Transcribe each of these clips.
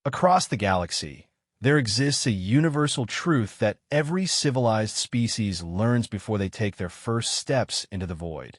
Across the galaxy, there exists a universal truth that every civilized species learns before they take their first steps into the void.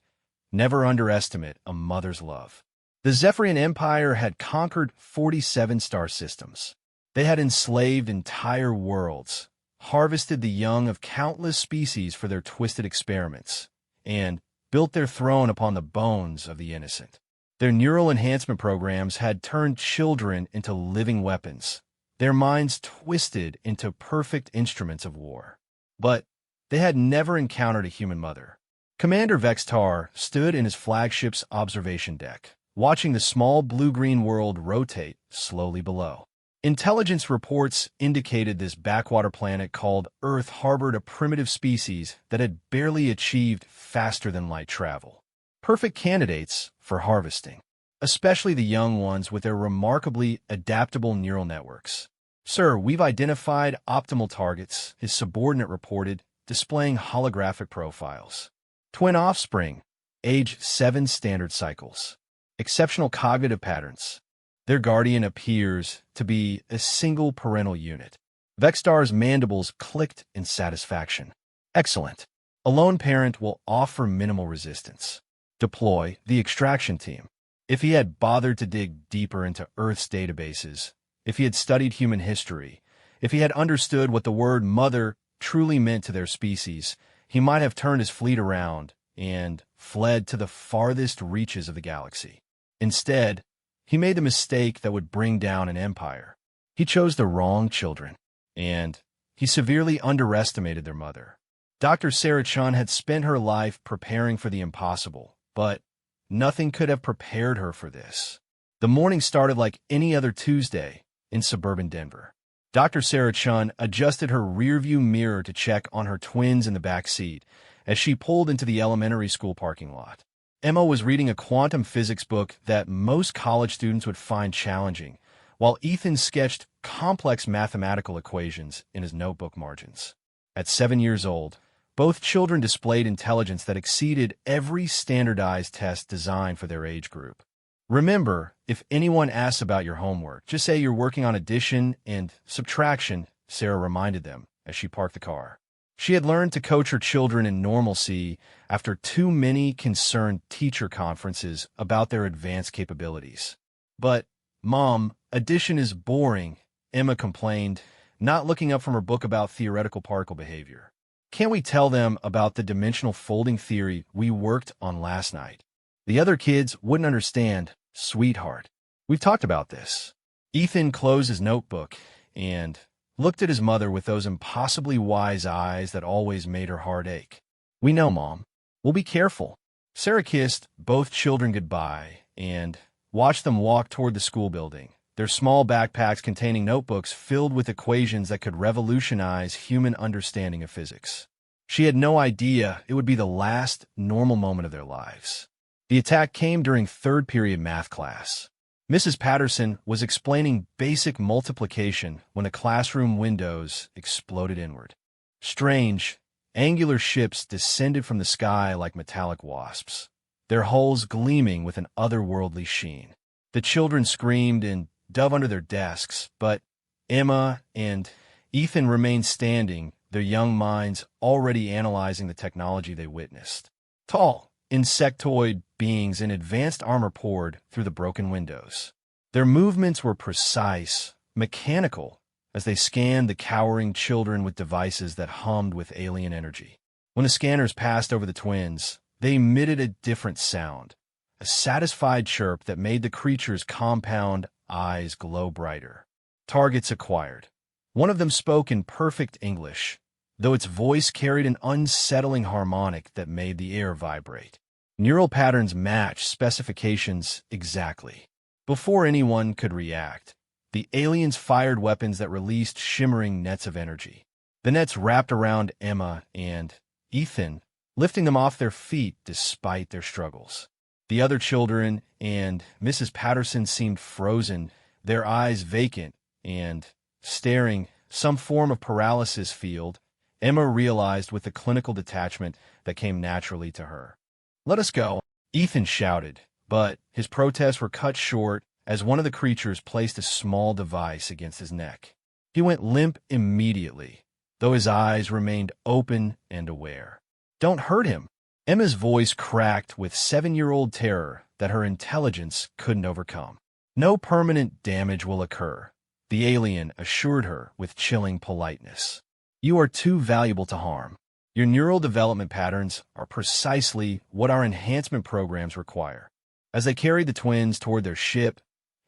Never underestimate a mother's love. The Zephyrian Empire had conquered 47 star systems. They had enslaved entire worlds, harvested the young of countless species for their twisted experiments, and built their throne upon the bones of the innocent. Their neural enhancement programs had turned children into living weapons, their minds twisted into perfect instruments of war. But they had never encountered a human mother. Commander Vextar stood in his flagship's observation deck, watching the small blue-green world rotate slowly below. Intelligence reports indicated this backwater planet called Earth harbored a primitive species that had barely achieved faster-than-light travel. Perfect candidates for harvesting, especially the young ones with their remarkably adaptable neural networks. "Sir, we've identified optimal targets," his subordinate reported, displaying holographic profiles. Twin offspring, age 7 standard cycles. Exceptional cognitive patterns. Their guardian appears to be a single parental unit. Vextar's mandibles clicked in satisfaction. Excellent. A lone parent will offer minimal resistance. Deploy the extraction team. If he had bothered to dig deeper into Earth's databases, if he had studied human history, if he had understood what the word mother truly meant to their species, he might have turned his fleet around and fled to the farthest reaches of the galaxy. Instead, he made the mistake that would bring down an empire. He chose the wrong children, and he severely underestimated their mother. Dr. Sarah Chun had spent her life preparing for the impossible, but nothing could have prepared her for this. The morning started like any other Tuesday in suburban Denver. Dr. Sarah Chun adjusted her rearview mirror to check on her twins in the back seat as she pulled into the elementary school parking lot. Emma was reading a quantum physics book that most college students would find challenging, while Ethan sketched complex mathematical equations in his notebook margins. At 7 years old, both children displayed intelligence that exceeded every standardized test designed for their age group. "Remember, if anyone asks about your homework, just say you're working on addition and subtraction," Sarah reminded them as she parked the car. She had learned to coach her children in normalcy after too many concerned teacher conferences about their advanced capabilities. "But, Mom, addition is boring," Emma complained, not looking up from her book about theoretical particle behavior. "Can't we tell them about the dimensional folding theory we worked on last night?" "The other kids wouldn't understand, sweetheart. We've talked about this." Ethan closed his notebook and looked at his mother with those impossibly wise eyes that always made her heart ache. "We know, Mom. We'll be careful." Sarah kissed both children goodbye and watched them walk toward the school building, their small backpacks containing notebooks filled with equations that could revolutionize human understanding of physics. She had no idea it would be the last normal moment of their lives. The attack came during third period math class. Mrs. Patterson was explaining basic multiplication when the classroom windows exploded inward. Strange, angular ships descended from the sky like metallic wasps, their hulls gleaming with an otherworldly sheen. The children screamed and dove under their desks, but Emma and Ethan remained standing, their young minds already analyzing the technology they witnessed. Tall, insectoid beings in advanced armor poured through the broken windows. Their movements were precise, mechanical, as they scanned the cowering children with devices that hummed with alien energy. When the scanners passed over the twins, they emitted a different sound, a satisfied chirp that made the creatures' compound eyes glow brighter. Targets acquired. One of them spoke in perfect English, though its voice carried an unsettling harmonic that made the air vibrate. Neural patterns matched specifications exactly. Before anyone could react, the aliens fired weapons that released shimmering nets of energy. The nets wrapped around Emma and Ethan, lifting them off their feet despite their struggles. The other children and Mrs. Patterson seemed frozen, their eyes vacant and staring, some form of paralysis field, Emma realized with the clinical detachment that came naturally to her. "Let us go," Ethan shouted, but his protests were cut short as one of the creatures placed a small device against his neck. He went limp immediately, though his eyes remained open and aware. "Don't hurt him." Emma's voice cracked with 7-year-old terror that her intelligence couldn't overcome. "No permanent damage will occur," the alien assured her with chilling politeness. "You are too valuable to harm. Your neural development patterns are precisely what our enhancement programs require." As they carried the twins toward their ship,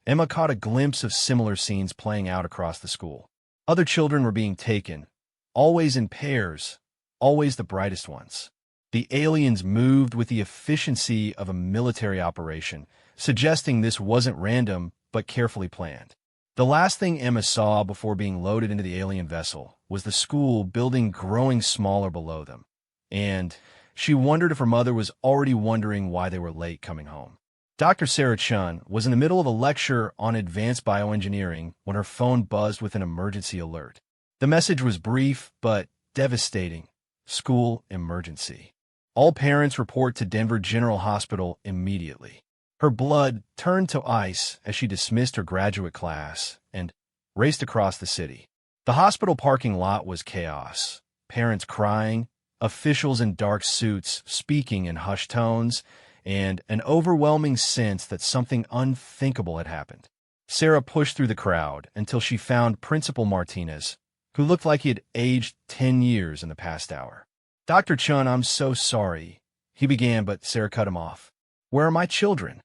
Emma caught a glimpse of similar scenes playing out across the school. Other children were being taken, always in pairs, always the brightest ones. The aliens moved with the efficiency of a military operation, suggesting this wasn't random but carefully planned. The last thing Emma saw before being loaded into the alien vessel was the school building growing smaller below them, and she wondered if her mother was already wondering why they were late coming home. Dr. Sarah Chun was in the middle of a lecture on advanced bioengineering when her phone buzzed with an emergency alert. The message was brief but devastating. School emergency. All parents report to Denver General Hospital immediately. Her blood turned to ice as she dismissed her graduate class and raced across the city. The hospital parking lot was chaos. Parents crying, officials in dark suits speaking in hushed tones, and an overwhelming sense that something unthinkable had happened. Sarah pushed through the crowd until she found Principal Martinez, who looked like he had aged 10 years in the past hour. "Dr. Chun, I'm so sorry," he began, but Sarah cut him off. "Where are my children?"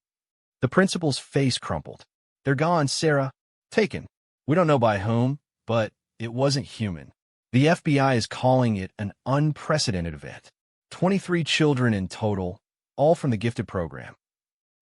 The principal's face crumpled. "They're gone, Sarah. Taken. We don't know by whom, but it wasn't human. The FBI is calling it an unprecedented event. 23 children in total, all from the gifted program."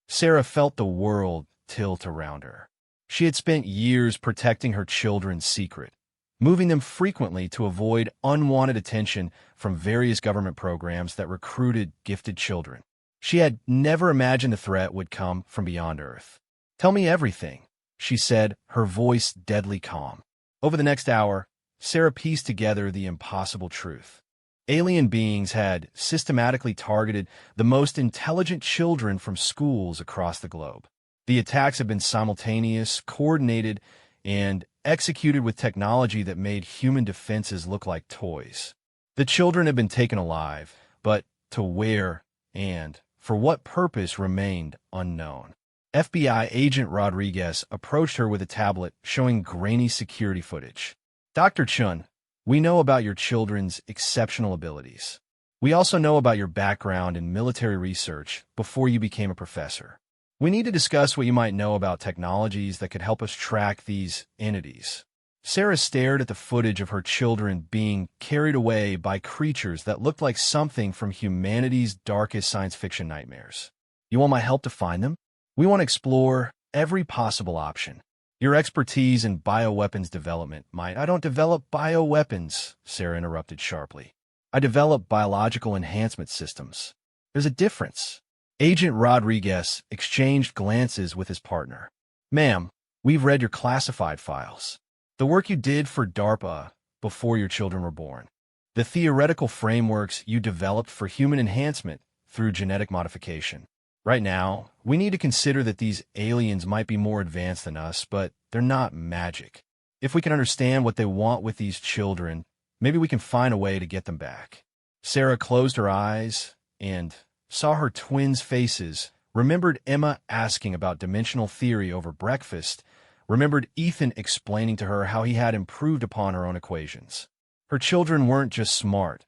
Sarah felt the world tilt around her. She had spent years protecting her children's secret, moving them frequently to avoid unwanted attention from various government programs that recruited gifted children. She had never imagined the threat would come from beyond Earth. "Tell me everything," she said, her voice deadly calm. Over the next hour, Sarah pieced together the impossible truth. Alien beings had systematically targeted the most intelligent children from schools across the globe. The attacks had been simultaneous, coordinated, and executed with technology that made human defenses look like toys. The children had been taken alive, but to where and for what purpose remained unknown. FBI agent Rodriguez approached her with a tablet showing grainy security footage. "Dr. Chun, we know about your children's exceptional abilities. We also know about your background in military research before you became a professor. We need to discuss what you might know about technologies that could help us track these entities." Sarah stared at the footage of her children being carried away by creatures that looked like something from humanity's darkest science fiction nightmares. "You want my help to find them? We want to explore every possible option. Your expertise in bioweapons development might—" "I don't develop bioweapons," Sarah interrupted sharply. "I develop biological enhancement systems. There's a difference." Agent Rodriguez exchanged glances with his partner. "Ma'am, we've read your classified files. The work you did for DARPA before your children were born. The theoretical frameworks you developed for human enhancement through genetic modification. Right now, we need to consider that these aliens might be more advanced than us, but they're not magic. If we can understand what they want with these children, maybe we can find a way to get them back." Sarah closed her eyes and saw her twins' faces, remembered Emma asking about dimensional theory over breakfast, remembered Ethan explaining to her how he had improved upon her own equations. Her children weren't just smart.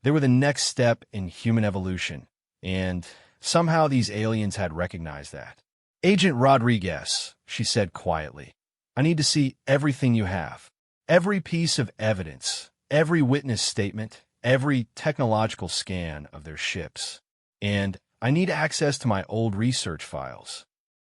They were the next step in human evolution, and somehow these aliens had recognized that. "Agent Rodriguez," she said quietly, "I need to see everything you have. Every piece of evidence, every witness statement, every technological scan of their ships. And I need access to my old research files.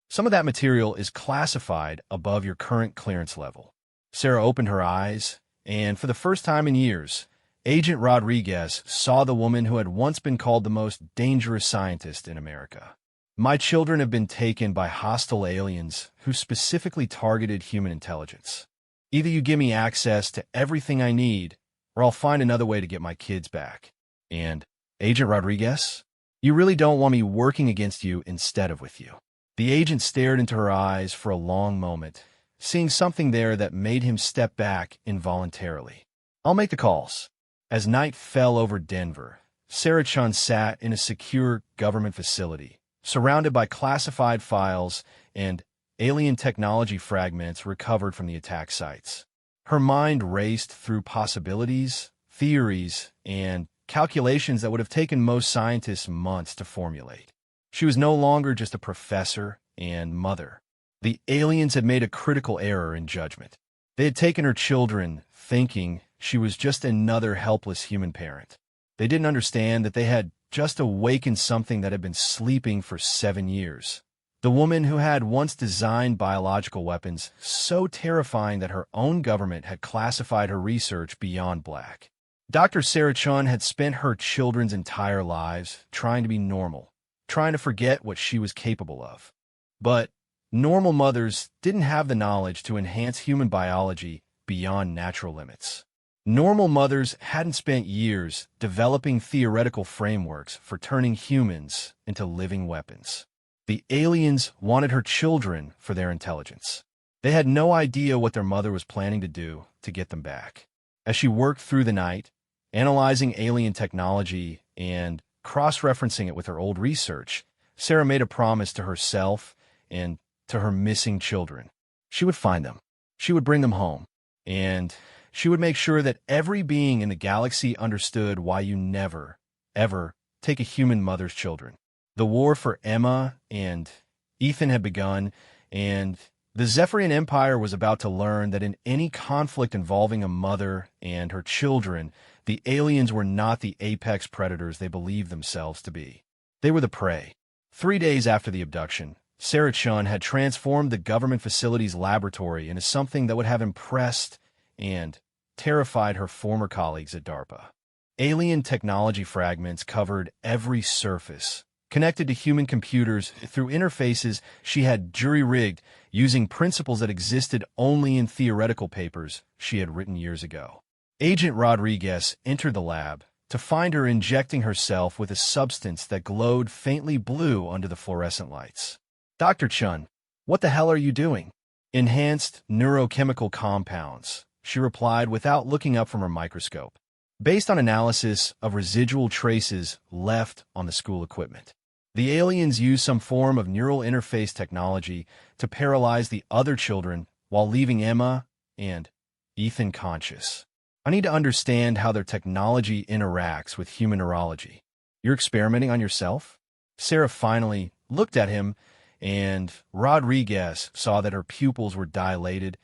Some of that material is classified above your current clearance level." Sarah opened her eyes, and for the first time in years, Agent Rodriguez saw the woman who had once been called the most dangerous scientist in America. "My children have been taken by hostile aliens who specifically targeted human intelligence. Either you give me access to everything I need, or I'll find another way to get my kids back. And, Agent Rodriguez, you really don't want me working against you instead of with you." The agent stared into her eyes for a long moment, seeing something there that made him step back involuntarily. "I'll make the calls." As night fell over Denver, Sarah Chun sat in a secure government facility, surrounded by classified files and alien technology fragments recovered from the attack sites. Her mind raced through possibilities, theories, and calculations that would have taken most scientists months to formulate. She was no longer just a professor and mother. The aliens had made a critical error in judgment. They had taken her children, thinking she was just another helpless human parent. They didn't understand that they had just awakened something that had been sleeping for 7 years. The woman who had once designed biological weapons so terrifying that her own government had classified her research beyond black. Dr. Sarah Chun had spent her children's entire lives trying to be normal, trying to forget what she was capable of. But normal mothers didn't have the knowledge to enhance human biology beyond natural limits. Normal mothers hadn't spent years developing theoretical frameworks for turning humans into living weapons. The aliens wanted her children for their intelligence. They had no idea what their mother was planning to do to get them back. As she worked through the night, analyzing alien technology and cross-referencing it with her old research, Sarah made a promise to herself and to her missing children. She would find them. She would bring them home. And she would make sure that every being in the galaxy understood why you never, ever take a human mother's children. The war for Emma and Ethan had begun, and the Zephyrian Empire was about to learn that in any conflict involving a mother and her children, the aliens were not the apex predators they believed themselves to be. They were the prey. 3 days after the abduction, Sarah Chun had transformed the government facility's laboratory into something that would have impressed and terrified her former colleagues at DARPA. Alien technology fragments covered every surface, connected to human computers through interfaces she had jury-rigged using principles that existed only in theoretical papers she had written years ago. Agent Rodriguez entered the lab to find her injecting herself with a substance that glowed faintly blue under the fluorescent lights. "Dr. Chun, what the hell are you doing?" "Enhanced neurochemical compounds," she replied without looking up from her microscope, based on analysis of residual traces left on the school equipment. The aliens used some form of neural interface technology to paralyze the other children while leaving Emma and Ethan conscious. "I need to understand how their technology interacts with human neurology." "You're experimenting on yourself?" Sarah finally looked at him, and Rodriguez saw that her pupils were dilated,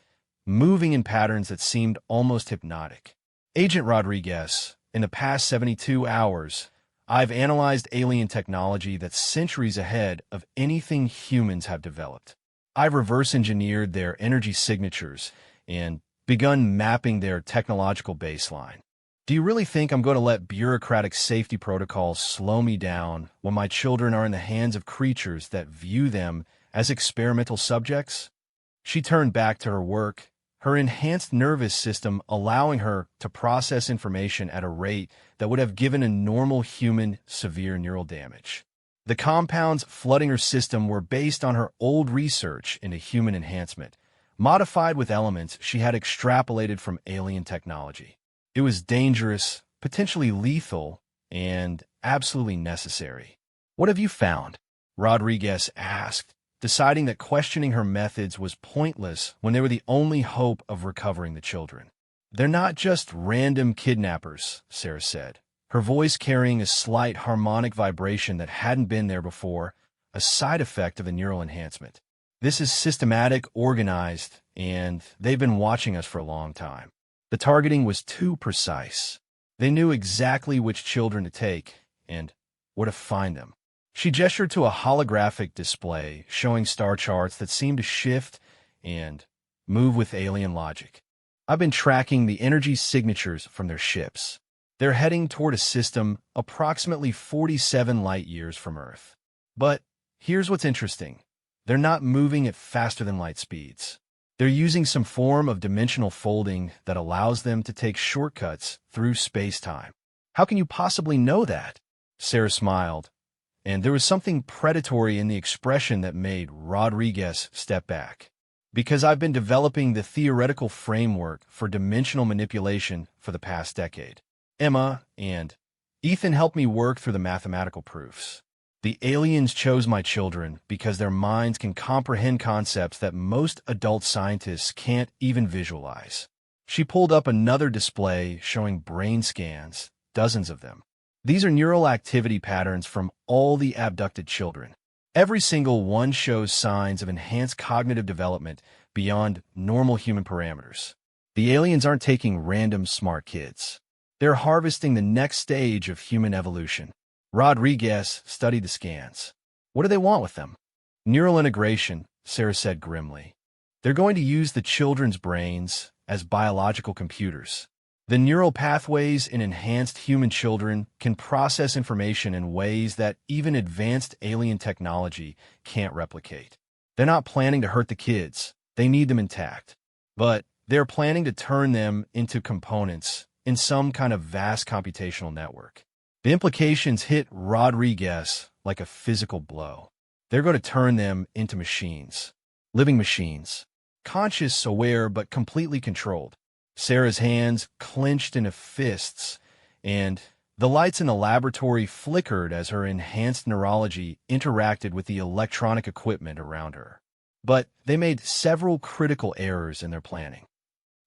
moving in patterns that seemed almost hypnotic. "Agent Rodriguez, in the past 72 hours, I've analyzed alien technology that's centuries ahead of anything humans have developed. I've reverse-engineered their energy signatures and begun mapping their technological baseline. Do you really think I'm going to let bureaucratic safety protocols slow me down when my children are in the hands of creatures that view them as experimental subjects?" She turned back to her work, her enhanced nervous system allowing her to process information at a rate that would have given a normal human severe neural damage. The compounds flooding her system were based on her old research into human enhancement, modified with elements she had extrapolated from alien technology. It was dangerous, potentially lethal, and absolutely necessary. "What have you found?" Rodriguez asked, deciding that questioning her methods was pointless when they were the only hope of recovering the children. "They're not just random kidnappers," Sarah said, her voice carrying a slight harmonic vibration that hadn't been there before, a side effect of the neural enhancement. "This is systematic, organized, and they've been watching us for a long time. The targeting was too precise. They knew exactly which children to take and where to find them." She gestured to a holographic display showing star charts that seemed to shift and move with alien logic. "I've been tracking the energy signatures from their ships. They're heading toward a system approximately 47 light years from Earth. But here's what's interesting. They're not moving at faster than light speeds. They're using some form of dimensional folding that allows them to take shortcuts through space-time." "How can you possibly know that?" Sarah smiled. and there was something predatory in the expression that made Rodriguez step back. Because I've been developing the theoretical framework for dimensional manipulation for the past decade. Emma and Ethan helped me work through the mathematical proofs. The aliens chose my children because their minds can comprehend concepts that most adult scientists can't even visualize. She pulled up another display showing brain scans, dozens of them. These are neural activity patterns from all the abducted children. Every single one shows signs of enhanced cognitive development beyond normal human parameters. The aliens aren't taking random smart kids. They're harvesting the next stage of human evolution. Rodriguez studied the scans. What do they want with them? Neural integration, Sarah said grimly. They're going to use the children's brains as biological computers. The neural pathways in enhanced human children can process information in ways that even advanced alien technology can't replicate. They're not planning to hurt the kids. They need them intact. But they're planning to turn them into components in some kind of vast computational network. The implications hit Rodriguez like a physical blow. They're going to turn them into machines. Living machines. Conscious, aware, but completely controlled. Sarah's hands clenched into fists, and the lights in the laboratory flickered as her enhanced neurology interacted with the electronic equipment around her. But they made several critical errors in their planning.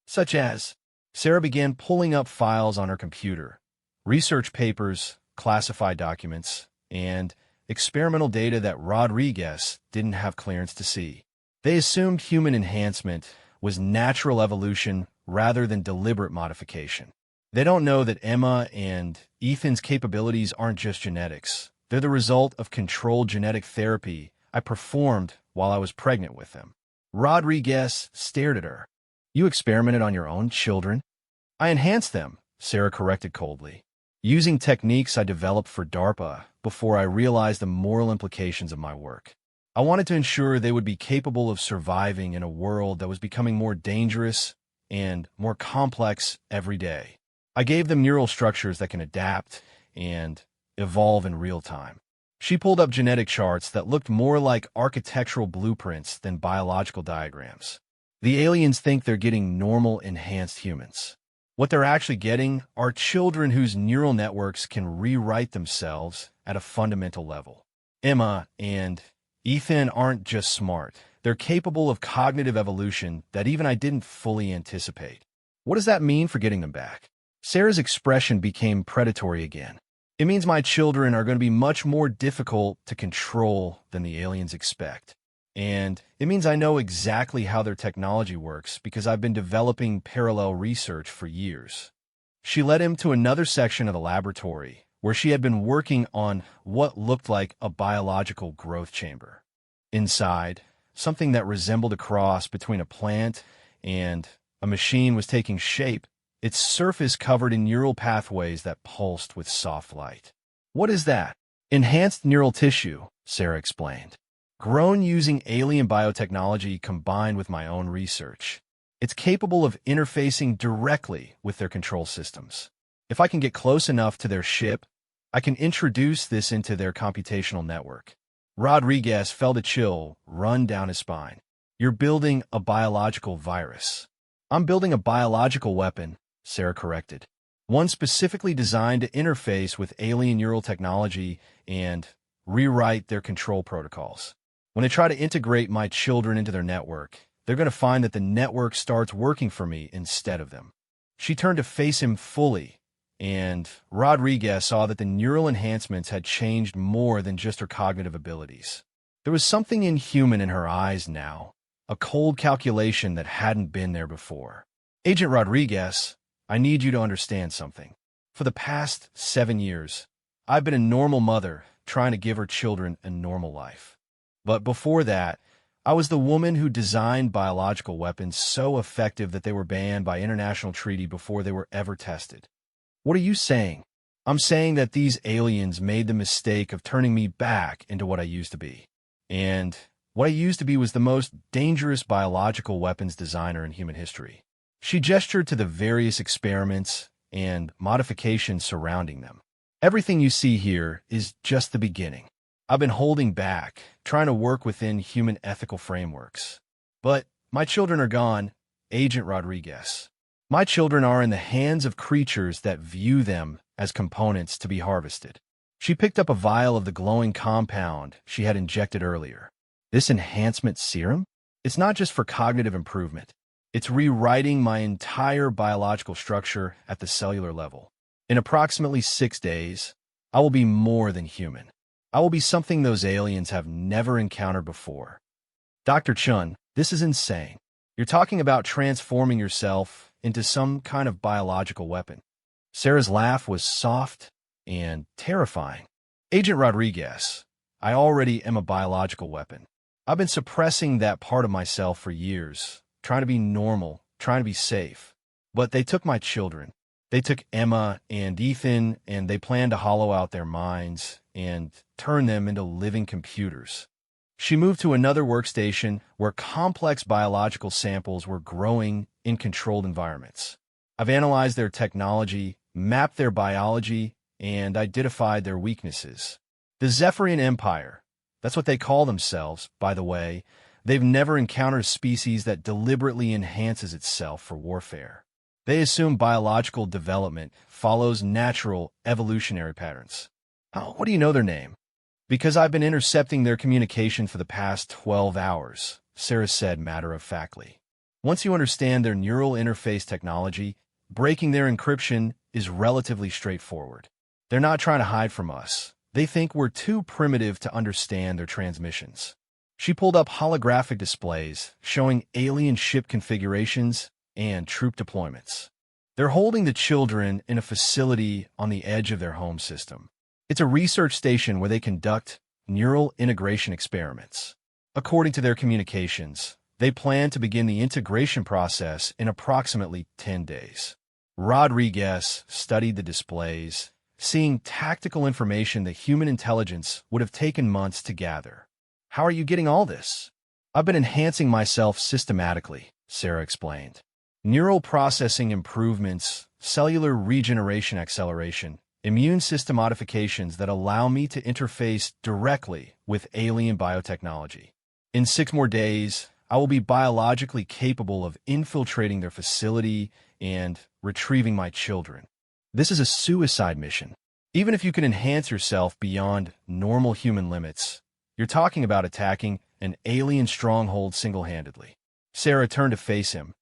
Such as, Sarah began pulling up files on her computer, research papers, classified documents, and experimental data that Rodriguez didn't have clearance to see. They assumed human enhancement was natural evolution rather than deliberate modification. They don't know that Emma and Ethan's capabilities aren't just genetics. They're the result of controlled genetic therapy I performed while I was pregnant with them. Rodriguez stared at her. You experimented on your own children? I enhanced them, Sarah corrected coldly, using techniques I developed for DARPA before I realized the moral implications of my work. I wanted to ensure they would be capable of surviving in a world that was becoming more dangerous and more complex every day. I gave them neural structures that can adapt and evolve in real time. She pulled up genetic charts that looked more like architectural blueprints than biological diagrams. The aliens think they're getting normal enhanced humans. What they're actually getting are children whose neural networks can rewrite themselves at a fundamental level. Emma and Ethan aren't just smart. They're capable of cognitive evolution that even I didn't fully anticipate. What does that mean for getting them back? Sarah's expression became predatory again. It means my children are going to be much more difficult to control than the aliens expect. And it means I know exactly how their technology works because I've been developing parallel research for years. She led him to another section of the laboratory where she had been working on what looked like a biological growth chamber. Inside, something that resembled a cross between a plant and a machine was taking shape, its surface covered in neural pathways that pulsed with soft light. What is that? Enhanced neural tissue, Sarah explained. Grown using alien biotechnology combined with my own research. It's capable of interfacing directly with their control systems. If I can get close enough to their ship, I can introduce this into their computational network. Rodriguez felt a chill run down his spine. You're building a biological virus. I'm building a biological weapon, Sarah corrected. One specifically designed to interface with alien neural technology and rewrite their control protocols. When they try to integrate my children into their network, they're going to find that the network starts working for me instead of them. She turned to face him fully, and Rodriguez saw that the neural enhancements had changed more than just her cognitive abilities. There was something inhuman in her eyes now, a cold calculation that hadn't been there before. Agent Rodriguez, I need you to understand something. For the past 7 years, I've been a normal mother trying to give her children a normal life. But before that, I was the woman who designed biological weapons so effective that they were banned by international treaty before they were ever tested. What are you saying? I'm saying that these aliens made the mistake of turning me back into what I used to be. And what I used to be was the most dangerous biological weapons designer in human history. She gestured to the various experiments and modifications surrounding them. Everything you see here is just the beginning. I've been holding back, trying to work within human ethical frameworks. But my children are gone, Agent Rodriguez. My children are in the hands of creatures that view them as components to be harvested. She picked up a vial of the glowing compound she had injected earlier. This enhancement serum? It's not just for cognitive improvement. It's rewriting my entire biological structure at the cellular level. In approximately 6 days, I will be more than human. I will be something those aliens have never encountered before. Dr. Chun, this is insane. You're talking about transforming yourself into some kind of biological weapon. Sarah's laugh was soft and terrifying. Agent Rodriguez, I already am a biological weapon. I've been suppressing that part of myself for years, trying to be normal, trying to be safe. But they took my children. They took Emma and Ethan, and they planned to hollow out their minds and turn them into living computers. She moved to another workstation where complex biological samples were growing in controlled environments. I've analyzed their technology, mapped their biology, and identified their weaknesses. The Zephyrian Empire, that's what they call themselves, by the way. They've never encountered a species that deliberately enhances itself for warfare. They assume biological development follows natural evolutionary patterns. Oh, what do you know their name? Because I've been intercepting their communication for the past 12 hours, Sarah said matter-of-factly. Once you understand their neural interface technology, breaking their encryption is relatively straightforward. They're not trying to hide from us. They think we're too primitive to understand their transmissions. She pulled up holographic displays showing alien ship configurations and troop deployments. They're holding the children in a facility on the edge of their home system. It's a research station where they conduct neural integration experiments. According to their communications, they plan to begin the integration process in approximately 10 days. Rodriguez studied the displays, seeing tactical information that human intelligence would have taken months to gather. How are you getting all this? I've been enhancing myself systematically, Sarah explained. Neural processing improvements, cellular regeneration acceleration, immune system modifications that allow me to interface directly with alien biotechnology. In 6 more days, I will be biologically capable of infiltrating their facility and retrieving my children. This is a suicide mission. Even if you can enhance yourself beyond normal human limits, you're talking about attacking an alien stronghold single-handedly. Sarah turned to face him,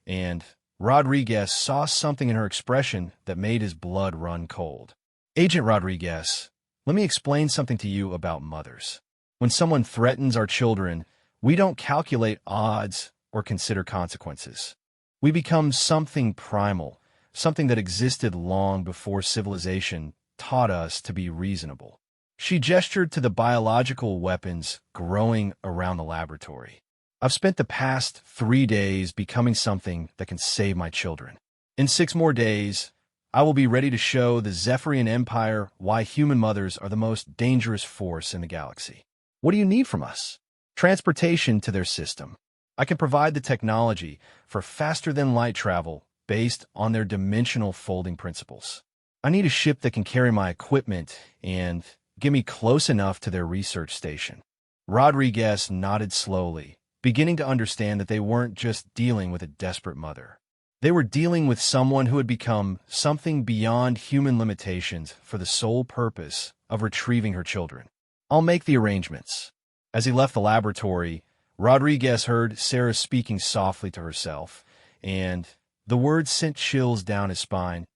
and Rodriguez saw something in her expression that made his blood run cold. Agent Rodriguez, let me explain something to you about mothers. When someone threatens our children, we don't calculate odds or consider consequences. We become something primal, something that existed long before civilization taught us to be reasonable. She gestured to the biological weapons growing around the laboratory. I've spent the past 3 days becoming something that can save my children. In 6 more days, I will be ready to show the Zephyrian Empire why human mothers are the most dangerous force in the galaxy. What do you need from us? Transportation to their system. I can provide the technology for faster-than-light travel based on their dimensional folding principles. I need a ship that can carry my equipment and get me close enough to their research station. Rodriguez nodded slowly, beginning to understand that they weren't just dealing with a desperate mother. They were dealing with someone who had become something beyond human limitations for the sole purpose of retrieving her children. I'll make the arrangements. As he left the laboratory, Rodriguez heard Sarah speaking softly to herself, and the words sent chills down his spine.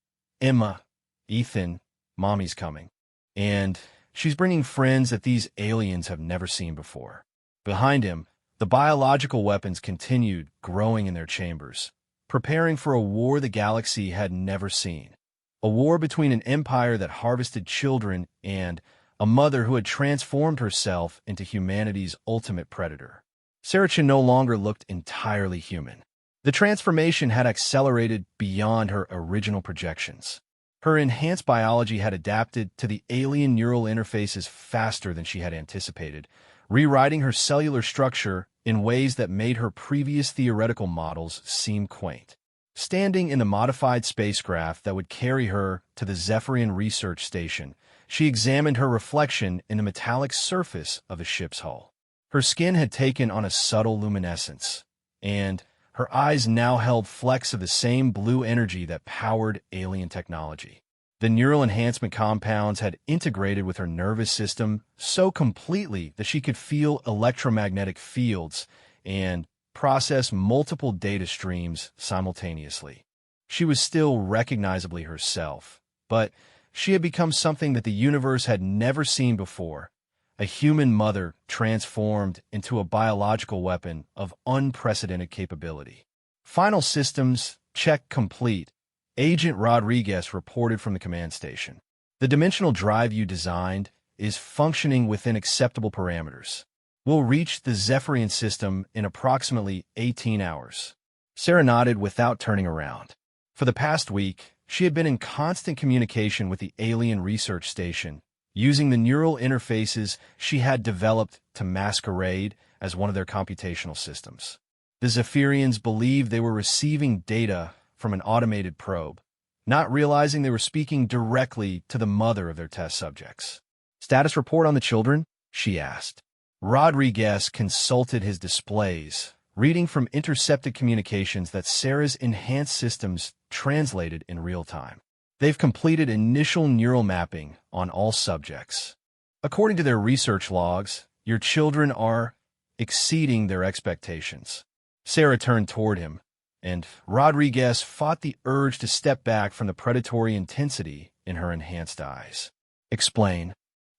Emma, Ethan, Mommy's coming. And she's bringing friends that these aliens have never seen before. Behind him, the biological weapons continued growing in their chambers, preparing for a war the galaxy had never seen. A war between an empire that harvested children and a mother who had transformed herself into humanity's ultimate predator. Sarah no longer looked entirely human. The transformation had accelerated beyond her original projections. Her enhanced biology had adapted to the alien neural interfaces faster than she had anticipated, rewriting her cellular structure in ways that made her previous theoretical models seem quaint. Standing in the modified spacecraft that would carry her to the Zephyrian research station, she examined her reflection in the metallic surface of the ship's hull. Her skin had taken on a subtle luminescence, and her eyes now held flecks of the same blue energy that powered alien technology. The neural enhancement compounds had integrated with her nervous system so completely that she could feel electromagnetic fields and process multiple data streams simultaneously. She was still recognizably herself, but she had become something that the universe had never seen before, a human mother transformed into a biological weapon of unprecedented capability. Final systems check complete. Agent Rodriguez reported from the command station. The dimensional drive you designed is functioning within acceptable parameters. We'll reach the Zephyrian system in approximately 18 hours. Sarah nodded without turning around. For the past week, she had been in constant communication with the alien research station, using the neural interfaces she had developed to masquerade as one of their computational systems. The Zephyrians believed they were receiving data from an automated probe, not realizing they were speaking directly to the mother of their test subjects. "Status report on the children?" she asked. Rodriguez consulted his displays, reading from intercepted communications that Sarah's enhanced systems translated in real time. They've completed initial neural mapping on all subjects. According to their research logs, your children are exceeding their expectations. Sarah turned toward him, and Rodriguez fought the urge to step back from the predatory intensity in her enhanced eyes. "Explain."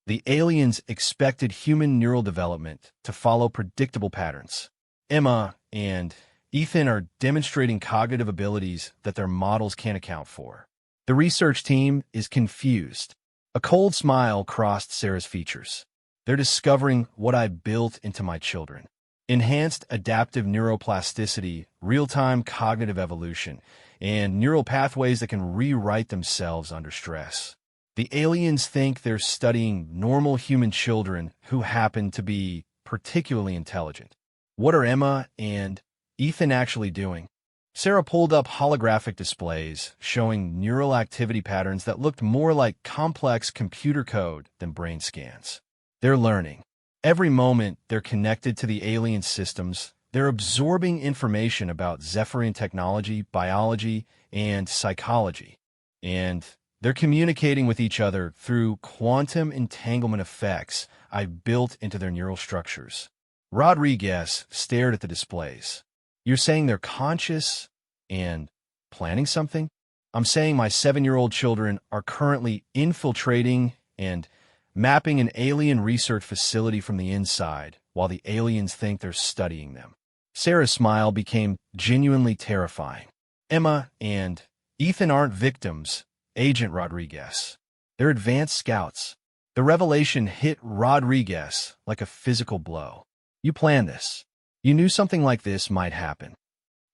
The aliens expected human neural development to follow predictable patterns. Emma and Ethan are demonstrating cognitive abilities that their models can't account for. The research team is confused. A cold smile crossed Sarah's features. "They're discovering what I built into my children. Enhanced adaptive neuroplasticity, real-time cognitive evolution, and neural pathways that can rewrite themselves under stress. The aliens think they're studying normal human children who happen to be particularly intelligent. What are Emma and Ethan actually doing?" Sarah pulled up holographic displays showing neural activity patterns that looked more like complex computer code than brain scans. "They're learning. Every moment they're connected to the alien systems, they're absorbing information about Zephyrian technology, biology, and psychology. And they're communicating with each other through quantum entanglement effects I built into their neural structures." Rodriguez stared at the displays. "You're saying they're conscious and planning something?" "I'm saying my 7-year-old children are currently infiltrating and mapping an alien research facility from the inside, while the aliens think they're studying them." Sarah's smile became genuinely terrifying. "Emma and Ethan aren't victims, Agent Rodriguez. They're advanced scouts." The revelation hit Rodriguez like a physical blow. "You planned this. You knew something like this might happen."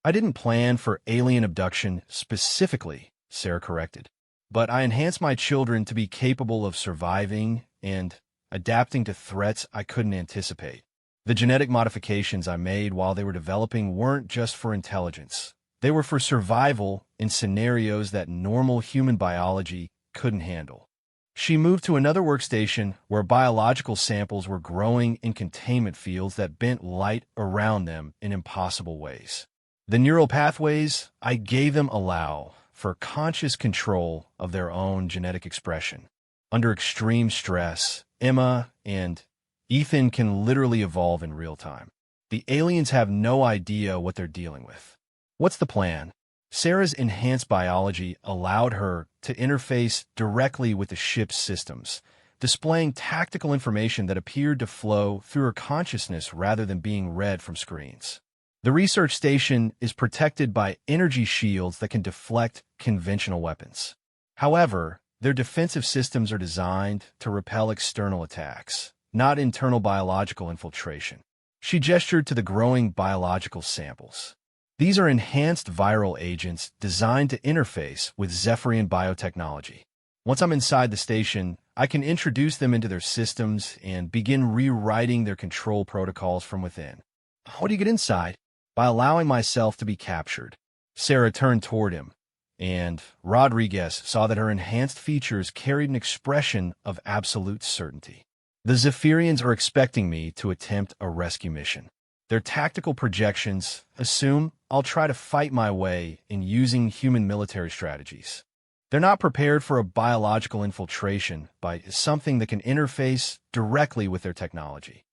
"I didn't plan for alien abduction specifically," Sarah corrected. "But I enhanced my children to be capable of surviving and adapting to threats I couldn't anticipate. The genetic modifications I made while they were developing weren't just for intelligence. They were for survival in scenarios that normal human biology couldn't handle." She moved to another workstation where biological samples were growing in containment fields that bent light around them in impossible ways. "The neural pathways I gave them allow for conscious control of their own genetic expression. Under extreme stress, Emma and Ethan can literally evolve in real time. The aliens have no idea what they're dealing with." "What's the plan?" Sarah's enhanced biology allowed her to interface directly with the ship's systems, displaying tactical information that appeared to flow through her consciousness rather than being read from screens. "The research station is protected by energy shields that can deflect conventional weapons. However, their defensive systems are designed to repel external attacks, not internal biological infiltration." She gestured to the growing biological samples. "These are enhanced viral agents designed to interface with Zephyrian biotechnology. Once I'm inside the station, I can introduce them into their systems and begin rewriting their control protocols from within." "How do you get inside?" "By allowing myself to be captured. Sarah turned toward him, and Rodriguez saw that her enhanced features carried an expression of absolute certainty. The Zephyrians are expecting me to attempt a rescue mission. Their tactical projections assume I'll try to fight my way in using human military strategies. They're not prepared for a biological infiltration by something that can interface directly with their technology.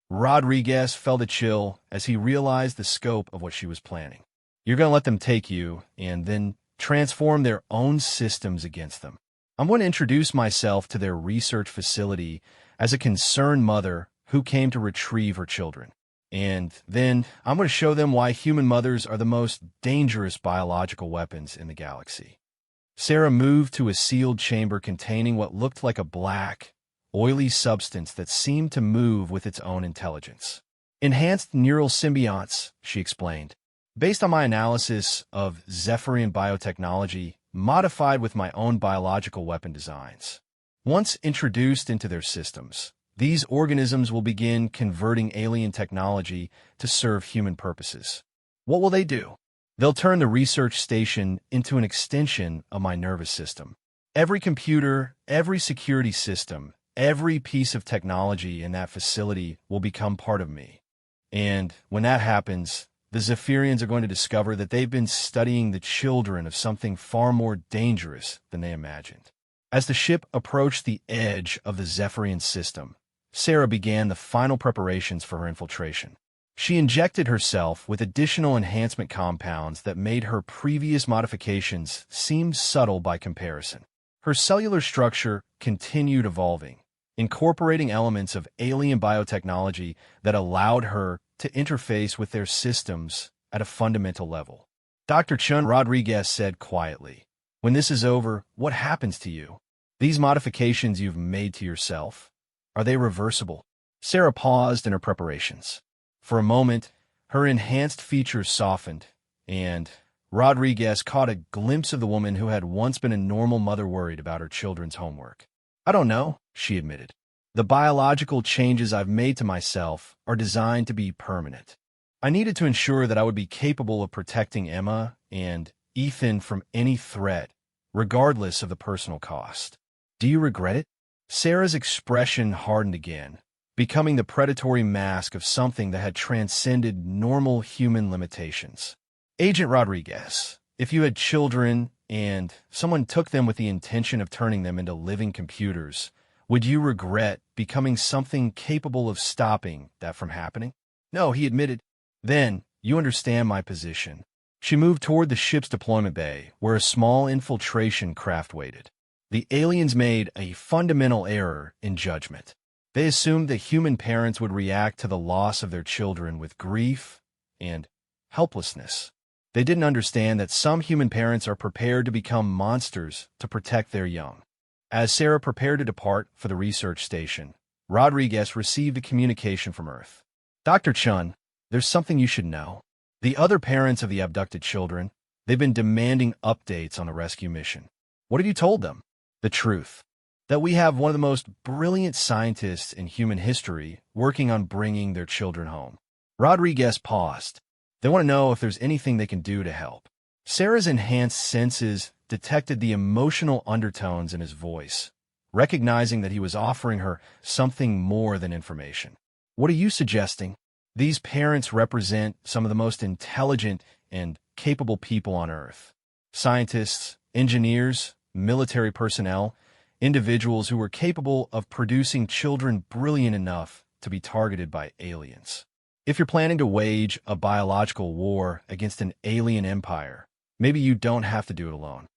Rodriguez felt a chill as he realized the scope of what she was planning. You're going to let them take you and then transform their own systems against them. I'm going to introduce myself to their research facility as a concerned mother who came to retrieve her children. And then I'm going to show them why human mothers are the most dangerous biological weapons in the galaxy. Sarah moved to a sealed chamber containing what looked like a black, oily substance that seemed to move with its own intelligence. Enhanced neural symbionts, she explained. Based on my analysis of Zephyrian biotechnology, modified with my own biological weapon designs. Once introduced into their systems, these organisms will begin converting alien technology to serve human purposes. What will they do? They'll turn the research station into an extension of my nervous system. Every computer, every security system, every piece of technology in that facility will become part of me. And when that happens, the Zephyrians are going to discover that they've been studying the children of something far more dangerous than they imagined. As the ship approached the edge of the Zephyrian system, Sarah began the final preparations for her infiltration. She injected herself with additional enhancement compounds that made her previous modifications seem subtle by comparison. Her cellular structure continued evolving, incorporating elements of alien biotechnology that allowed her to interface with their systems at a fundamental level. Dr. Chun, Rodriguez said quietly, "When this is over, what happens to you? These modifications you've made to yourself, are they reversible?" Sarah paused in her preparations. For a moment, her enhanced features softened, and Rodriguez caught a glimpse of the woman who had once been a normal mother worried about her children's homework. "I don't know," she admitted. "The biological changes I've made to myself are designed to be permanent. I needed to ensure that I would be capable of protecting Emma and Ethan from any threat, regardless of the personal cost. Do you regret it?" Sarah's expression hardened again, becoming the predatory mask of something that had transcended normal human limitations. "Agent Rodriguez, if you had children and someone took them with the intention of turning them into living computers, would you regret becoming something capable of stopping that from happening?" "No," he admitted. "Then, you understand my position." She moved toward the ship's deployment bay, where a small infiltration craft waited. The aliens made a fundamental error in judgment. They assumed that human parents would react to the loss of their children with grief and helplessness. They didn't understand that some human parents are prepared to become monsters to protect their young. As Sarah prepared to depart for the research station, Rodriguez received a communication from Earth. "Dr. Chun, there's something you should know. The other parents of the abducted children, they've been demanding updates on the rescue mission." "What have you told them?" "The truth. That we have one of the most brilliant scientists in human history working on bringing their children home." Rodriguez paused. "They want to know if there's anything they can do to help." Sarah's enhanced senses detected the emotional undertones in his voice, recognizing that he was offering her something more than information. "What are you suggesting?" "These parents represent some of the most intelligent and capable people on Earth. Scientists, engineers, military personnel, individuals who were capable of producing children brilliant enough to be targeted by aliens. If you're planning to wage a biological war against an alien empire, maybe you don't have to do it alone."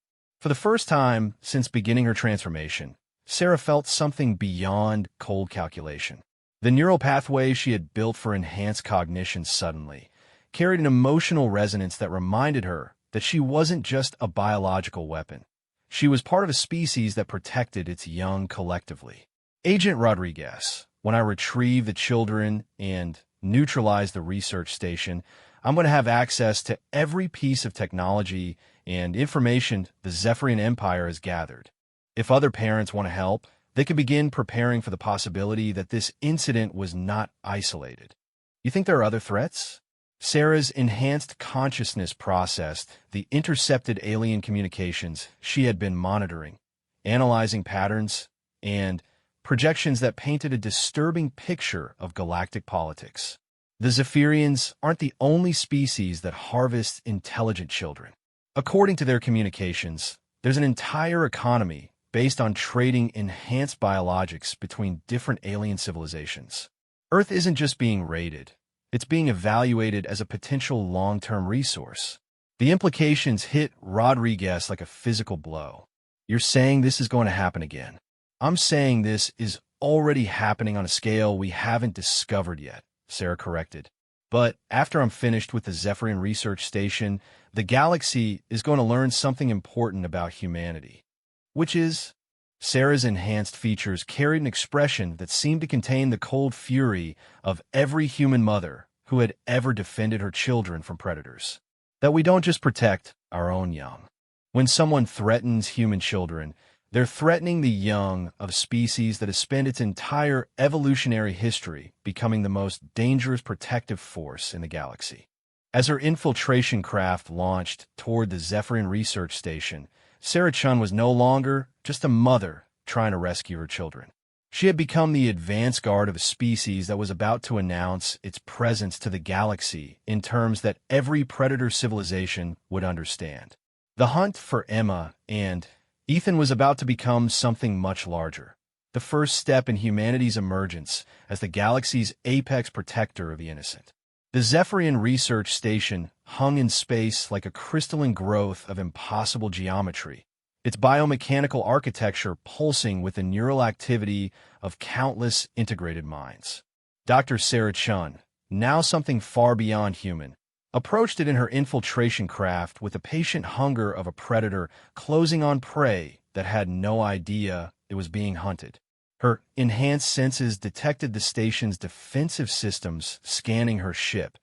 For the first time since beginning her transformation, Sarah felt something beyond cold calculation. The neural pathways she had built for enhanced cognition suddenly carried an emotional resonance that reminded her that she wasn't just a biological weapon. She was part of a species that protected its young collectively. "Agent Rodriguez, when I retrieve the children and neutralize the research station, I'm going to have access to every piece of technology and information the Zephyrian Empire has gathered. If other parents want to help, they can begin preparing for the possibility that this incident was not isolated." "You think there are other threats?" Sarah's enhanced consciousness processed the intercepted alien communications she had been monitoring, analyzing patterns and projections that painted a disturbing picture of galactic politics. The Zephyrians aren't the only species that harvest intelligent children. According to their communications, there's an entire economy based on trading enhanced biologics between different alien civilizations. Earth isn't just being raided, it's being evaluated as a potential long-term resource. The implications hit Rodriguez like a physical blow. You're saying this is going to happen again. I'm saying this is already happening on a scale we haven't discovered yet, Sarah corrected. But after I'm finished with the Zephyrian Research Station, the galaxy is going to learn something important about humanity. Which is, Sarah's enhanced features carried an expression that seemed to contain the cold fury of every human mother who had ever defended her children from predators. That we don't just protect our own young. When someone threatens human children, they're threatening the young of a species that has spent its entire evolutionary history becoming the most dangerous protective force in the galaxy. As her infiltration craft launched toward the Zephyrian Research Station, Sarah Chun was no longer just a mother trying to rescue her children. She had become the advance guard of a species that was about to announce its presence to the galaxy in terms that every predator civilization would understand. The hunt for Emma and Ethan was about to become something much larger, the first step in humanity's emergence as the galaxy's apex protector of the innocent. The Zephyrian Research Station hung in space like a crystalline growth of impossible geometry, its biomechanical architecture pulsing with the neural activity of countless integrated minds. Dr. Sarah Chun, now something far beyond human, approached it in her infiltration craft with the patient hunger of a predator closing on prey that had no idea it was being hunted. Her enhanced senses detected the station's defensive systems scanning her ship,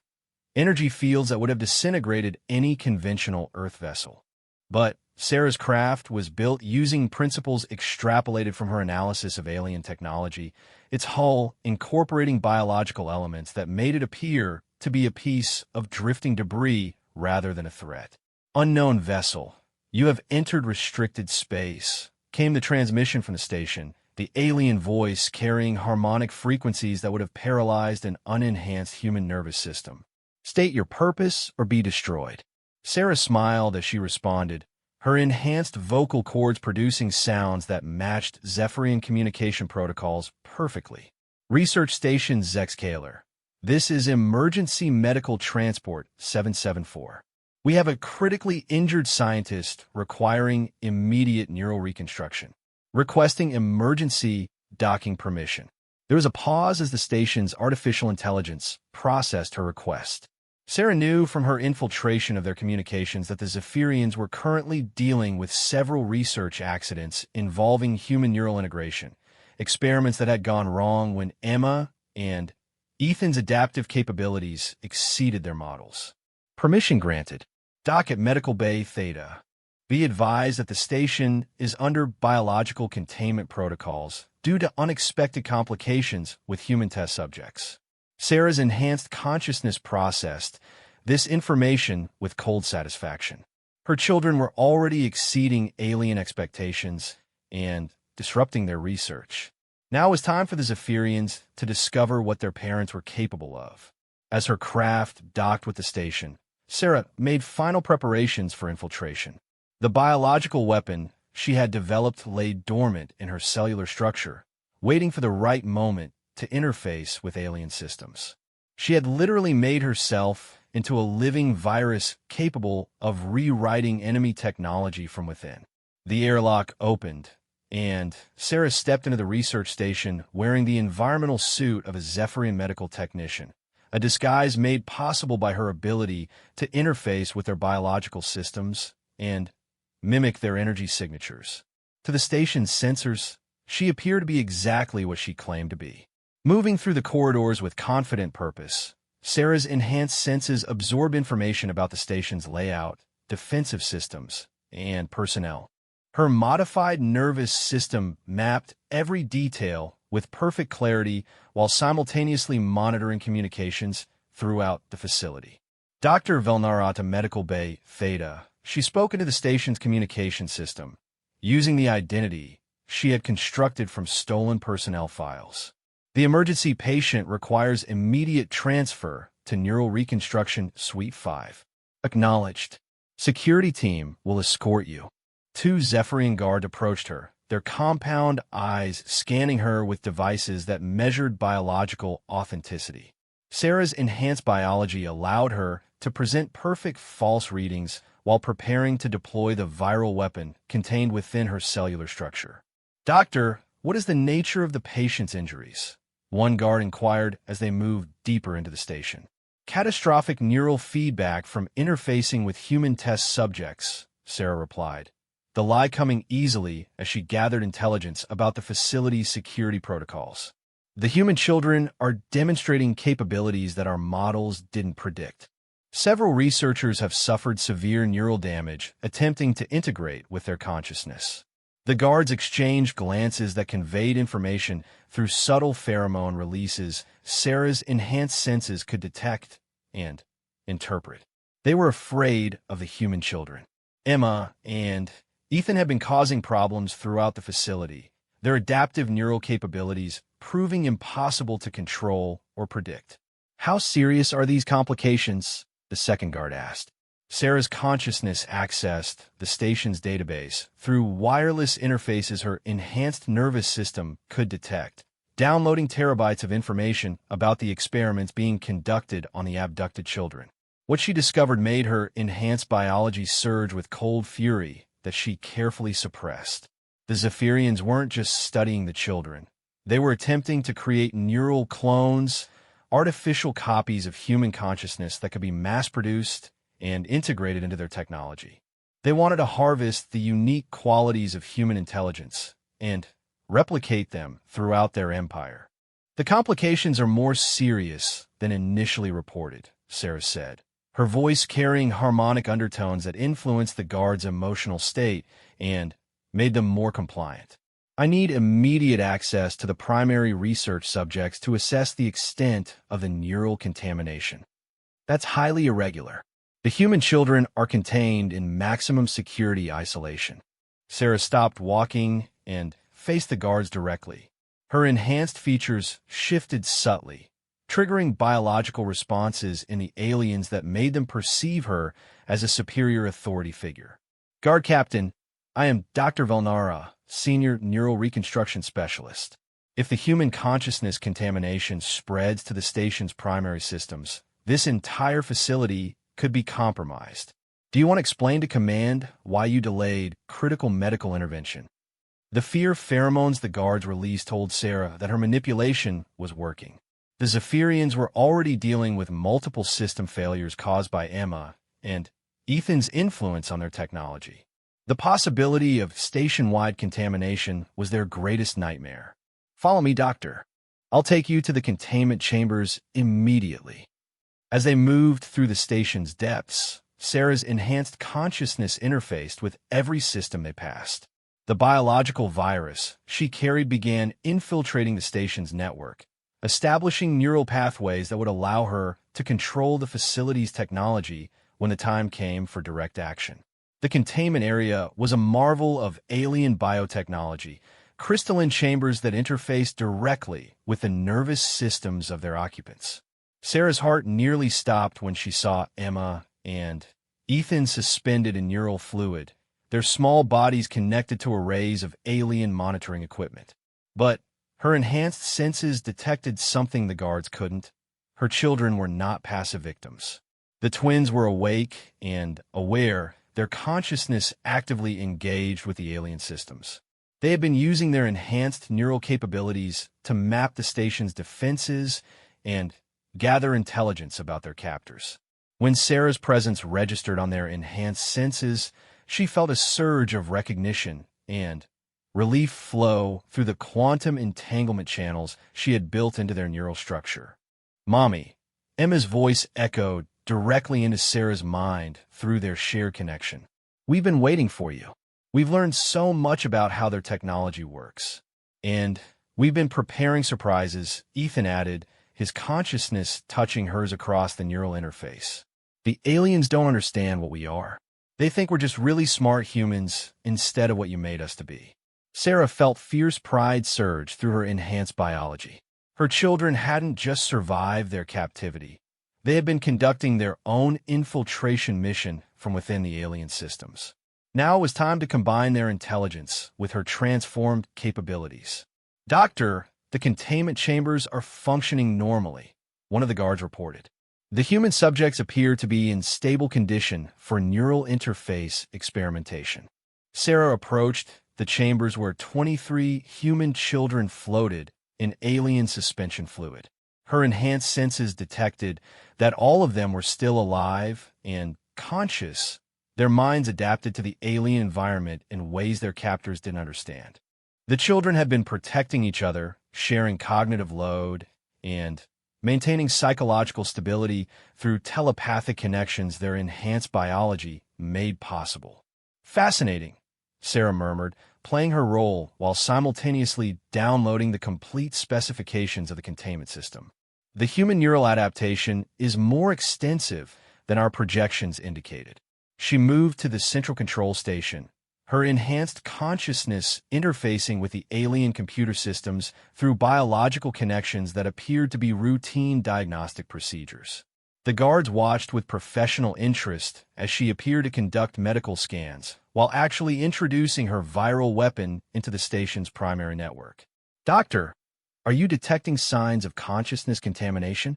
energy fields that would have disintegrated any conventional Earth vessel. But Sarah's craft was built using principles extrapolated from her analysis of alien technology, its hull incorporating biological elements that made it appear to be a piece of drifting debris rather than a threat. Unknown vessel, you have entered restricted space, came the transmission from the station, the alien voice carrying harmonic frequencies that would have paralyzed an unenhanced human nervous system. State your purpose or be destroyed. Sarah smiled as she responded, her enhanced vocal cords producing sounds that matched Zephyrian communication protocols perfectly. Research Station Zexcaler. This is Emergency Medical Transport 774. We have a critically injured scientist requiring immediate neural reconstruction. Requesting emergency docking permission. There was a pause as the station's artificial intelligence processed her request. Sarah knew from her infiltration of their communications that the Zephyrians were currently dealing with several research accidents involving human neural integration, experiments that had gone wrong when Emma and Ethan's adaptive capabilities exceeded their models. Permission granted. Dock at Medical Bay Theta. Be advised that the station is under biological containment protocols due to unexpected complications with human test subjects. Sarah's enhanced consciousness processed this information with cold satisfaction. Her children were already exceeding alien expectations and disrupting their research. Now it was time for the Zephyrians to discover what their parents were capable of. As her craft docked with the station, Sarah made final preparations for infiltration. The biological weapon she had developed lay dormant in her cellular structure, waiting for the right moment to interface with alien systems. She had literally made herself into a living virus capable of rewriting enemy technology from within. The airlock opened, and Sarah stepped into the research station wearing the environmental suit of a Zephyrian medical technician, a disguise made possible by her ability to interface with their biological systems and mimic their energy signatures. To the station's sensors, she appeared to be exactly what she claimed to be. Moving through the corridors with confident purpose, Sarah's enhanced senses absorb information about the station's layout, defensive systems, and personnel. Her modified nervous system mapped every detail with perfect clarity while simultaneously monitoring communications throughout the facility. Dr. Velnarata Medical Bay Theta. She spoke into the station's communication system, using the identity she had constructed from stolen personnel files. The emergency patient requires immediate transfer to Neural Reconstruction Suite 5. Acknowledged. Security team will escort you. Two Zephyrian guards approached her, their compound eyes scanning her with devices that measured biological authenticity. Sarah's enhanced biology allowed her to present perfect false readings while preparing to deploy the viral weapon contained within her cellular structure. "Doctor, what is the nature of the patient's injuries?" one guard inquired as they moved deeper into the station. "Catastrophic neural feedback from interfacing with human test subjects," Sarah replied, the lie coming easily as she gathered intelligence about the facility's security protocols. "The human children are demonstrating capabilities that our models didn't predict. Several researchers have suffered severe neural damage attempting to integrate with their consciousness." The guards exchanged glances that conveyed information through subtle pheromone releases Sarah's enhanced senses could detect and interpret. They were afraid of the human children. Emma and Ethan had been causing problems throughout the facility, their adaptive neural capabilities proving impossible to control or predict. "How serious are these complications?" the second guard asked. Sarah's consciousness accessed the station's database through wireless interfaces her enhanced nervous system could detect, downloading terabytes of information about the experiments being conducted on the abducted children. What she discovered made her enhanced biology surge with cold fury that she carefully suppressed. The Zephyrians weren't just studying the children. They were attempting to create neural clones, artificial copies of human consciousness that could be mass-produced and integrated into their technology. They wanted to harvest the unique qualities of human intelligence and replicate them throughout their empire. "The complications are more serious than initially reported," Sarah said, her voice carrying harmonic undertones that influenced the guards' emotional state and made them more compliant. "I need immediate access to the primary research subjects to assess the extent of the neural contamination. That's highly irregular. The human children are contained in maximum security isolation." Sarah stopped walking and faced the guards directly. Her enhanced features shifted subtly, triggering biological responses in the aliens that made them perceive her as a superior authority figure. "Guard Captain, I am Dr. Velnara, Senior Neural Reconstruction Specialist. If the human consciousness contamination spreads to the station's primary systems, this entire facility could be compromised. Do you want to explain to Command why you delayed critical medical intervention?" The fear pheromones the guards released told Sarah that her manipulation was working. The Zephyrians were already dealing with multiple system failures caused by Emma and Ethan's influence on their technology. The possibility of station-wide contamination was their greatest nightmare. "Follow me, Doctor. I'll take you to the containment chambers immediately." As they moved through the station's depths, Sarah's enhanced consciousness interfaced with every system they passed. The biological virus she carried began infiltrating the station's network, establishing neural pathways that would allow her to control the facility's technology when the time came for direct action. The containment area was a marvel of alien biotechnology, crystalline chambers that interfaced directly with the nervous systems of their occupants. Sarah's heart nearly stopped when she saw Emma and Ethan suspended in neural fluid, their small bodies connected to arrays of alien monitoring equipment. But her enhanced senses detected something the guards couldn't. Her children were not passive victims. The twins were awake and aware, their consciousness actively engaged with the alien systems. They had been using their enhanced neural capabilities to map the station's defenses and gather intelligence about their captors. When Sarah's presence registered on their enhanced senses, she felt a surge of recognition and relief flow through the quantum entanglement channels she had built into their neural structure. "Mommy," Emma's voice echoed directly into Sarah's mind through their shared connection. "We've been waiting for you. We've learned so much about how their technology works. And we've been preparing surprises," Ethan added, his consciousness touching hers across the neural interface. The aliens don't understand what we are. They think we're just really smart humans instead of what you made us to be. Sarah felt fierce pride surge through her enhanced biology. Her children hadn't just survived their captivity. They had been conducting their own infiltration mission from within the alien systems. Now it was time to combine their intelligence with her transformed capabilities. "Doctor, the containment chambers are functioning normally," one of the guards reported. The human subjects appear to be in stable condition for neural interface experimentation. Sarah approached the chambers where 23 human children floated in alien suspension fluid. Her enhanced senses detected that all of them were still alive and conscious. Their minds adapted to the alien environment in ways their captors didn't understand. The children had been protecting each other, sharing cognitive load, and maintaining psychological stability through telepathic connections their enhanced biology made possible. "Fascinating," Sarah murmured, playing her role while simultaneously downloading the complete specifications of the containment system. "The human neural adaptation is more extensive than our projections indicated." She moved to the central control station, her enhanced consciousness interfacing with the alien computer systems through biological connections that appeared to be routine diagnostic procedures. The guards watched with professional interest as she appeared to conduct medical scans, while actually introducing her viral weapon into the station's primary network. "Doctor, are you detecting signs of consciousness contamination?"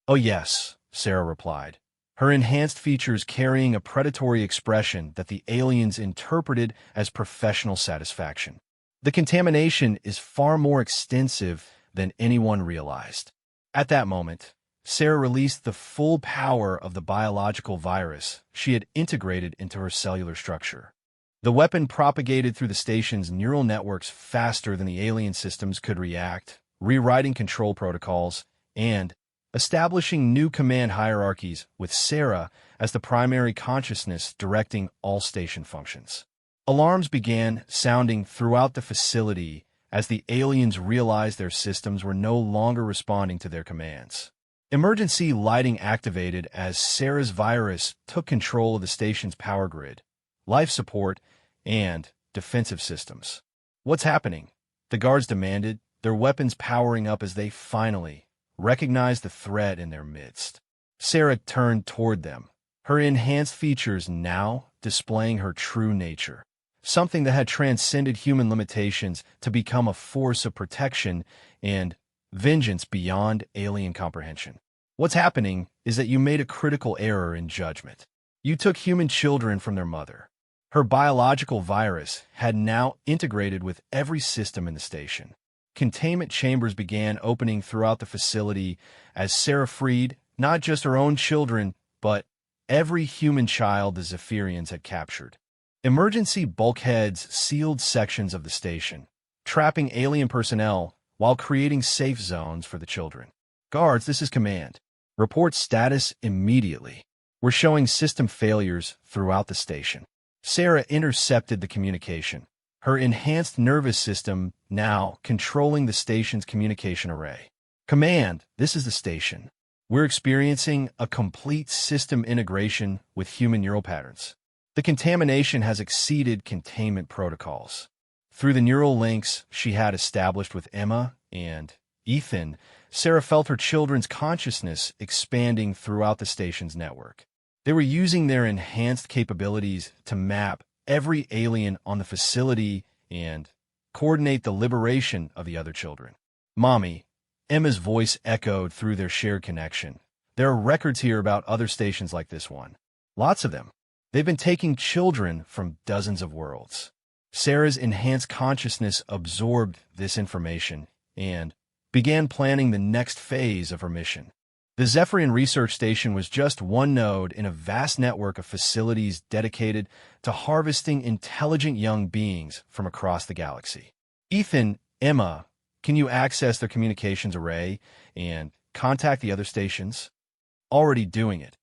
"Oh yes," Sarah replied, her enhanced features carrying a predatory expression that the aliens interpreted as professional satisfaction. "The contamination is far more extensive than anyone realized." At that moment, Sarah released the full power of the biological virus she had integrated into her cellular structure. The weapon propagated through the station's neural networks faster than the alien systems could react, rewriting control protocols and establishing new command hierarchies with Sarah as the primary consciousness directing all station functions. Alarms began sounding throughout the facility as the aliens realized their systems were no longer responding to their commands. Emergency lighting activated as Sarah's virus took control of the station's power grid, life support, and defensive systems. "What's happening?" the guards demanded, their weapons powering up as they finally recognized the threat in their midst. Sarah turned toward them, her enhanced features now displaying her true nature, something that had transcended human limitations to become a force of protection and vengeance beyond alien comprehension. "What's happening is that you made a critical error in judgment. You took human children from their mother." Her biological virus had now integrated with every system in the station. Containment chambers began opening throughout the facility as Sarah freed not just her own children, but every human child the Zephyrians had captured. Emergency bulkheads sealed sections of the station, trapping alien personnel while creating safe zones for the children. "Guards, this is command. Report status immediately. We're showing system failures throughout the station." Sarah intercepted the communication, her enhanced nervous system now controlling the station's communication array. "Command, this is the station. We're experiencing a complete system integration with human neural patterns. The contamination has exceeded containment protocols." Through the neural links she had established with Emma and Ethan, Sarah felt her children's consciousness expanding throughout the station's network. They were using their enhanced capabilities to map every alien on the facility and coordinate the liberation of the other children. "Mommy," Emma's voice echoed through their shared connection. "There are records here about other stations like this one. Lots of them. They've been taking children from dozens of worlds." Sarah's enhanced consciousness absorbed this information and began planning the next phase of her mission. The Zephyrian Research Station was just one node in a vast network of facilities dedicated to harvesting intelligent young beings from across the galaxy. "Ethan, Emma, can you access their communications array and contact the other stations?" "Already doing it,"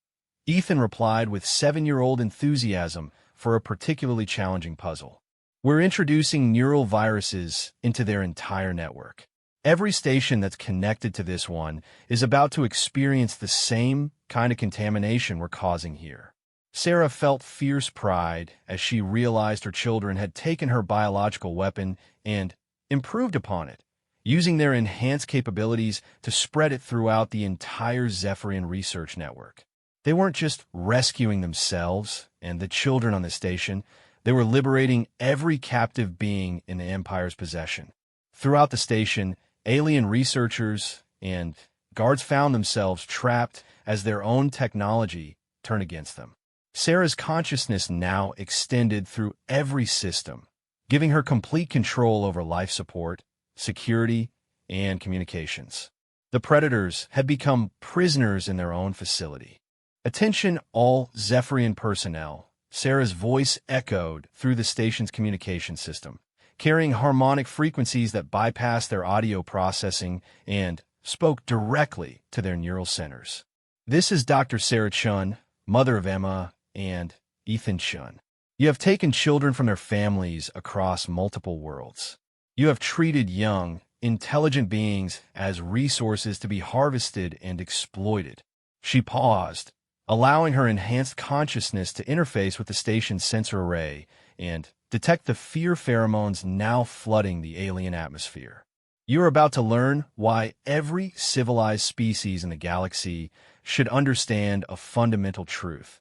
Ethan replied with 7-year-old enthusiasm for a particularly challenging puzzle. "We're introducing neural viruses into their entire network. Every station that's connected to this one is about to experience the same kind of contamination we're causing here. Sarah felt fierce pride as she realized her children had taken her biological weapon and improved upon it, using their enhanced capabilities to spread it throughout the entire Zephyrian research network. They weren't just rescuing themselves and the children on the station, they were liberating every captive being in the Empire's possession. Throughout the station, alien researchers and guards found themselves trapped as their own technology turned against them. Sarah's consciousness now extended through every system, giving her complete control over life support, security, and communications. The Predators had become prisoners in their own facility. "Attention all Zephyrian personnel," Sarah's voice echoed through the station's communication system, carrying harmonic frequencies that bypassed their audio processing and spoke directly to their neural centers. "This is Dr. Sarah Chun, mother of Emma and Ethan Chun. You have taken children from their families across multiple worlds. You have treated young, intelligent beings as resources to be harvested and exploited." She paused, allowing her enhanced consciousness to interface with the station's sensor array and detect the fear pheromones now flooding the alien atmosphere. "You are about to learn why every civilized species in the galaxy should understand a fundamental truth.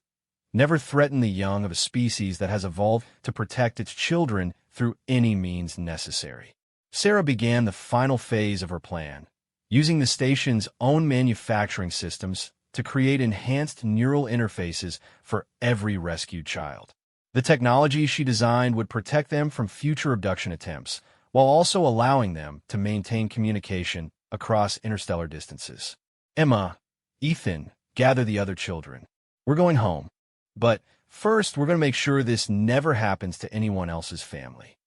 Never threaten the young of a species that has evolved to protect its children through any means necessary." Sarah began the final phase of her plan, using the station's own manufacturing systems to create enhanced neural interfaces for every rescued child. The technology she designed would protect them from future abduction attempts, while also allowing them to maintain communication across interstellar distances. "Emma, Ethan, gather the other children. We're going home. But first, we're going to make sure this never happens to anyone else's family."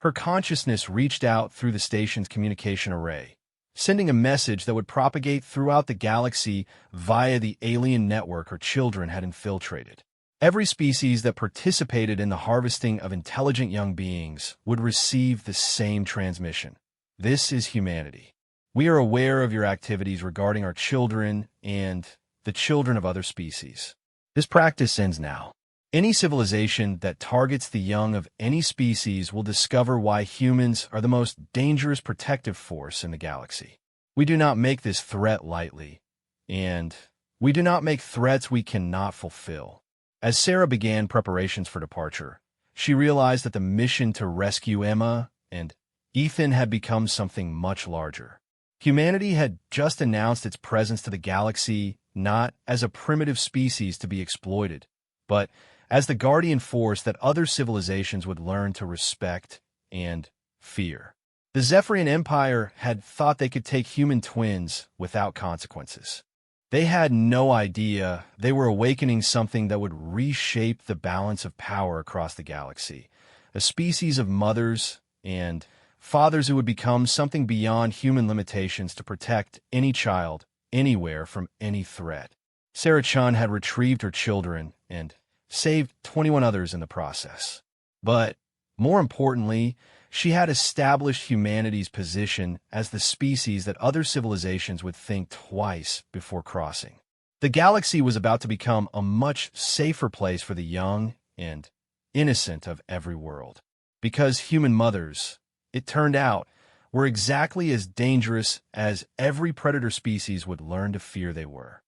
Her consciousness reached out through the station's communication array, sending a message that would propagate throughout the galaxy via the alien network her children had infiltrated. Every species that participated in the harvesting of intelligent young beings would receive the same transmission. "This is humanity. We are aware of your activities regarding our children and the children of other species. This practice ends now. Any civilization that targets the young of any species will discover why humans are the most dangerous protective force in the galaxy. We do not make this threat lightly, and we do not make threats we cannot fulfill." As Sarah began preparations for departure, she realized that the mission to rescue Emma and Ethan had become something much larger. Humanity had just announced its presence to the galaxy not as a primitive species to be exploited, but as the guardian force that other civilizations would learn to respect and fear. The Zephyrian Empire had thought they could take human twins without consequences. They had no idea they were awakening something that would reshape the balance of power across the galaxy, a species of mothers and fathers who would become something beyond human limitations to protect any child anywhere from any threat. Sarah Chun had retrieved her children and saved 21 others in the process. But more importantly, she had established humanity's position as the species that other civilizations would think twice before crossing. The galaxy was about to become a much safer place for the young and innocent of every world. Because human mothers, it turned out, were exactly as dangerous as every predator species would learn to fear they were.